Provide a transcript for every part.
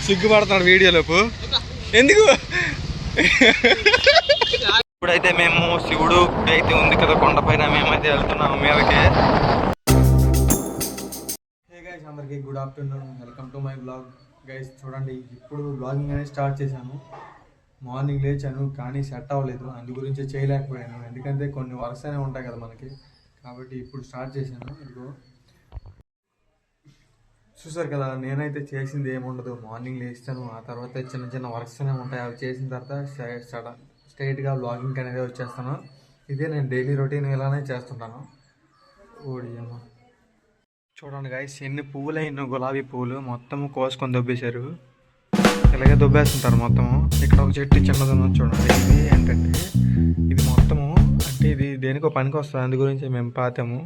సిగ్గుపడుతున్నాడు వీడియోలోపు ఎందుకు. ఇప్పుడైతే మేము శివుడు అయితే ఉంది కదా కొండపైన, మేమైతే వెళ్తున్నాము మీదకి. హే గైస్, అందరికీ good afternoon, welcome to my blog. Guys చూడండి, ఇప్పుడు బ్లాగింగ్ అనేది స్టార్ట్ చేశాను. మార్నింగ్ లేచాను కానీ సెట్ అవ్వలేదు, అందు గురించి చేయలేకపోయాను. ఎందుకంటే కొన్ని వర్క్స్ అనేవి ఉంటాయి కదా మనకి, కాబట్టి ఇప్పుడు స్టార్ట్ చేశాను. ఇదిగో చూసారు కదా, నేనైతే చేసింది ఏముండదు. మార్నింగ్ లేస్తాను, ఆ తర్వాత చిన్న చిన్న వర్క్స్ అనేవి ఉంటాయి, అవి చేసిన తర్వాత స్ట్రైట్గా బ్లాగింగ్ అనేది వచ్చేస్తాను. ఇదే నేను డైలీ రొటీన్ ఇలానే చేస్తుంటాను. ఓడియమ్మ, చూడండి గైస్, ఎన్ని పువ్వులు అయిన గులాబీ పువ్వులు మొత్తము కోసుకొని దొబ్బేశారు. ఇలాగే దొబ్బేస్తుంటారు మొత్తము. ఇక్కడ ఒక చెట్టు చిన్నదన్న చూడండి. ఇది ఏంటంటే ఇది మొత్తము అంటే ఇది దేనికో పనికి వస్తుంది, అందు గురించి మేము పాతాము.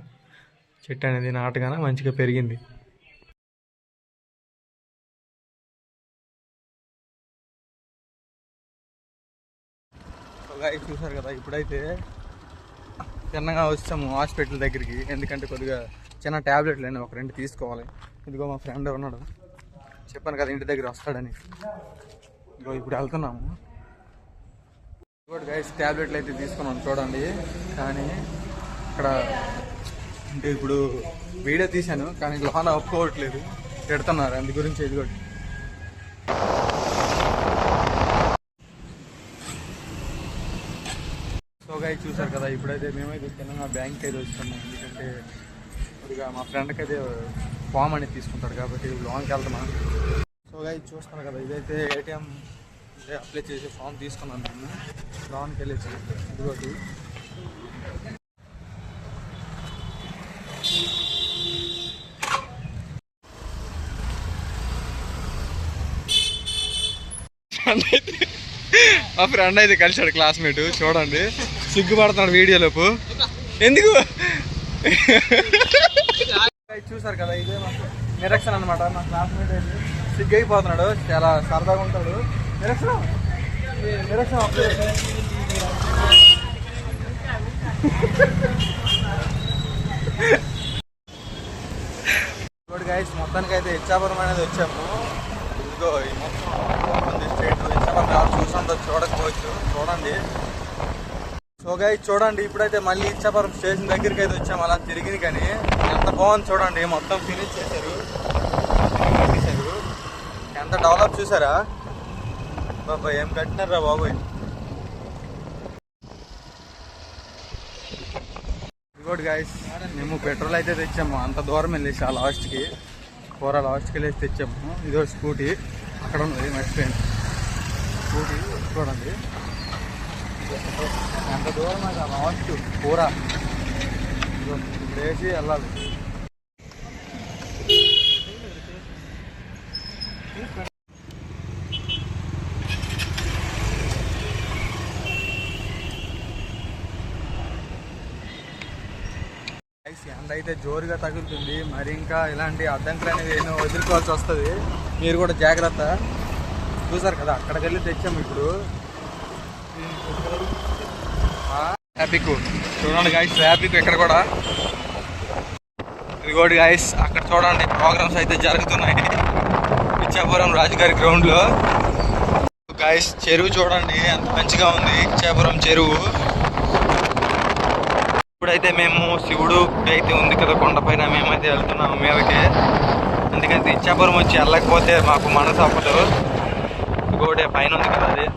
చెట్టు అనేది నాటగానే మంచిగా పెరిగింది. చూసారు కదా, ఇప్పుడైతే చిన్నగా వచ్చాము హాస్పిటల్ దగ్గరికి. ఎందుకంటే కొద్దిగా చిన్న ట్యాబ్లెట్లు అండి, ఒక 2 తీసుకోవాలి. ఇదిగో మా ఫ్రెండ్ ఉన్నాడు, చెప్పాను కదా ఇంటి దగ్గర వస్తాడని. ఇదిగో ఇప్పుడు వెళ్తున్నాము. ఇంకోటి గైస్, ట్యాబ్లెట్లు అయితే తీసుకున్నాను చూడండి. కానీ ఇక్కడ అంటే ఇప్పుడు వీడియో తీశాను కానీ లోన ఒప్పుకోవట్లేదు, పెడుతున్నారు. అందు గురించి ఇదిగోటి గైస్ చూసారు కదా, ఇప్పుడైతే మేమైతే చిన్నగా బ్యాంక్కి అయితే వచ్చాము. ఎందుకంటే కొద్దిగా మా ఫ్రెండ్కి అయితే ఫామ్ అనేది తీసుకుంటాడు కాబట్టి లోన్కి వెళ్తున్నాను. సో గైస్ చూస్తాను కదా, ఇదైతే ఏటీఎం అప్లై చేసి ఫామ్ తీసుకున్నాను నేను. లోన్కి వెళ్ళేసి ఇదిగోటి మా ఫ్రెండ్ అయితే కలిసాడు, క్లాస్మేట్. చూడండి సిగ్గుపడుతున్నాడు వీడియోలోపు ఎందుకు. చూసారు కదా, ఇదే మా నిరక్షణ అనమాట. మా క్లాస్మేట్ అయితే సిగ్గు అయిపోతున్నాడు, చాలా సరదాగా ఉంటాడు. నిరక్షణ ఇప్పుడు గైస్ మొత్తానికి అయితే ఇచ్చాపురం అనేది వచ్చాము. ఇదిగో ఈ మొత్తం స్ట్రేట్ ఇచ్చాపురం చూసంత చూడకపోవచ్చు. చూడండి సో గైస్ చూడండి, ఇప్పుడైతే మళ్ళీ ఇచ్చాపురం స్టేషన్ దగ్గరికి అయితే వచ్చాము. అలా తిరిగింది కానీ ఎంత బాగుంది చూడండి, మొత్తం ఫినిష్ చేశారు. ఎంత డెవలప్ చూసారా బాబాయ్, ఏం కట్టినారా బాబాయ్. ఇంకోటి గైస్, మేము పెట్రోల్ అయితే తెచ్చాము. అంత దూరం వెళ్ళేసి ఆ లాస్ట్కి లాస్ట్కి వెళ్ళేసి తెచ్చాము. ఇదో స్కూటీ అక్కడ ఉన్నది, మర్చిపోయింది. స్కూటీ చూడండి ఎంత దూరం అది, లాస్ట్ కూర వేసి వెళ్ళాలి. ఎండ అయితే జోరుగా తగులుతుంది. మరి ఇంకా ఇలాంటి అడ్డంకులు అనేవి ఎన్నో వదులుకోవాల్సి వస్తుంది. మీరు కూడా జాగ్రత్త. చూసారు కదా, అక్కడికి వెళ్ళి తెచ్చాము. ఇప్పుడు ట్రాఫిక్ చూడండి గాయస్, ట్రాఫిక్ ఇక్కడ కూడా. ఇదిగోటి గాయస్, అక్కడ చూడండి ప్రోగ్రామ్స్ అయితే జరుగుతున్నాయి ఇచ్చాపురం రాజుగారి గ్రౌండ్లో. గాయస్ చెరువు చూడండి ఎంత మంచిగా ఉంది, ఇచ్చాపురం చెరువు. ఇప్పుడైతే మేము శివుడు అయితే ఉంది కదా కొండపైన, మేమైతే వెళ్తున్నాము మీదకి. ఎందుకంటే ఇచ్చాపురం వచ్చి వెళ్ళకపోతే మాకు మనసు అవ్వదు. ఇంకోటి పైన ఉంది కదా అది.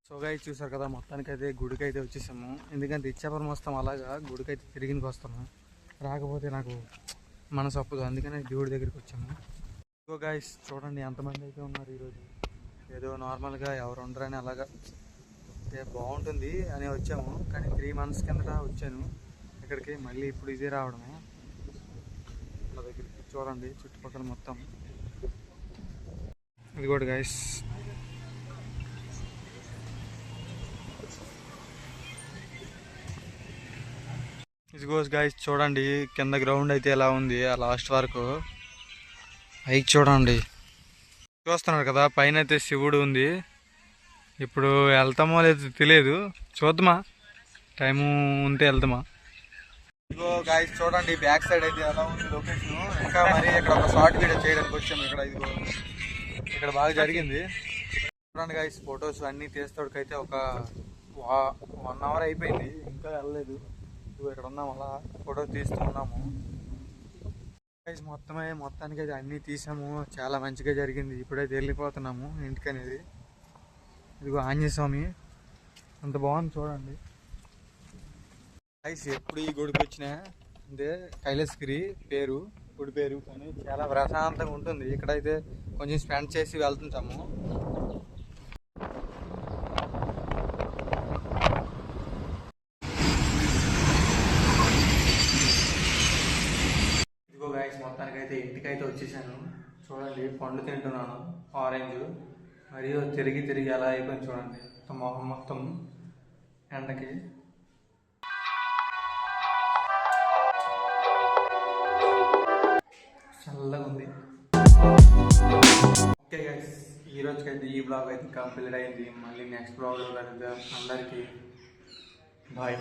సో గైస్ చూసారు కదా, మొత్తానికైతే గుడికి అయితే వచ్చేసాము. ఎందుకంటే ఇచ్చాపురం వస్తాం, అలాగా గుడికైతే తిరిగినికి వస్తాము. రాకపోతే నాకు మనసు అప్పదు, అందుకనే దేవుడి దగ్గరికి వచ్చాము. సో గైస్ చూడండి ఎంతమంది అయితే ఉన్నారు ఈరోజు. ఏదో నార్మల్గా ఎవరు ఉండరని అలాగా బాగుంటుంది అని వచ్చాము. కానీ 3 months కిందట వచ్చాను ఇక్కడికి, మళ్ళీ ఇప్పుడు ఇదే రావడమే. నా దగ్గరికి చూడండి చుట్టుపక్కల మొత్తం. ఇది కూడా గైస్ ఇదిగోస్ గైస్ చూడండి, కింద గ్రౌండ్ అయితే ఎలా ఉంది ఆ లాస్ట్ వరకు. పైకి చూడండి, చూస్తున్నారు కదా, పైన అయితే శివుడు ఉంది. ఇప్పుడు వెళ్తామో లేదో తెలియదు, చూద్దామా. టైము ఉంటే వెళ్తామా. ఇదిగో గాయస్ చూడండి బ్యాక్ సైడ్ అయితే ఎలా ఉంది లొకేషన్. ఇంకా మరి ఇక్కడ ఒక షార్ట్ వీడియో చేయడానికి వచ్చాము. ఇక్కడ ఇదిగో ఇక్కడ బాగా జరిగింది. చూడండి గాయస్ ఫొటోస్ అన్నీ తీసేటోడికైతే ఒక 1 అవర్ అయిపోయింది, ఇంకా వెళ్ళలేదు. ఇదిగో ఇక్కడ ఉన్నాము, అలా ఫొటోస్ తీస్తున్నాము గైస్. మొత్తానికి అయితే అన్నీ తీసాము, చాలా మంచిగా జరిగింది. ఇప్పుడైతే వెళ్ళిపోతున్నాము ఇంటికి అనేది. ఇదిగో ఆంజనేయ స్వామి అంత బాగుంది చూడండి గైస్. ఎప్పుడు ఈ గుడికి వచ్చినా అంటే కైలాసగిరి పేరు గుడి పేరు, కానీ చాలా ప్రశాంతంగా ఉంటుంది. ఇక్కడైతే కొంచెం స్పెండ్ చేసి వెళ్తుంటాము. ఇదిగో గైస్ మొత్తానికి అయితే ఇంటికైతే వచ్చేసాను. చూడండి పండు తింటున్నాను, ఆరెంజ్. మరియు తిరిగి ఎలా అయిపోయింది చూడండి మొహం మొత్తం ఎండకి. చల్లగా ఉంది. ఓకే గైస్, ఈ రోజుకైతే ఈ బ్లాగ్ అయితే కంప్లీట్ అయింది. మళ్ళీ నెక్స్ట్ బ్లాగ్లో కలుద్దాం. అందరికీ బాయ్.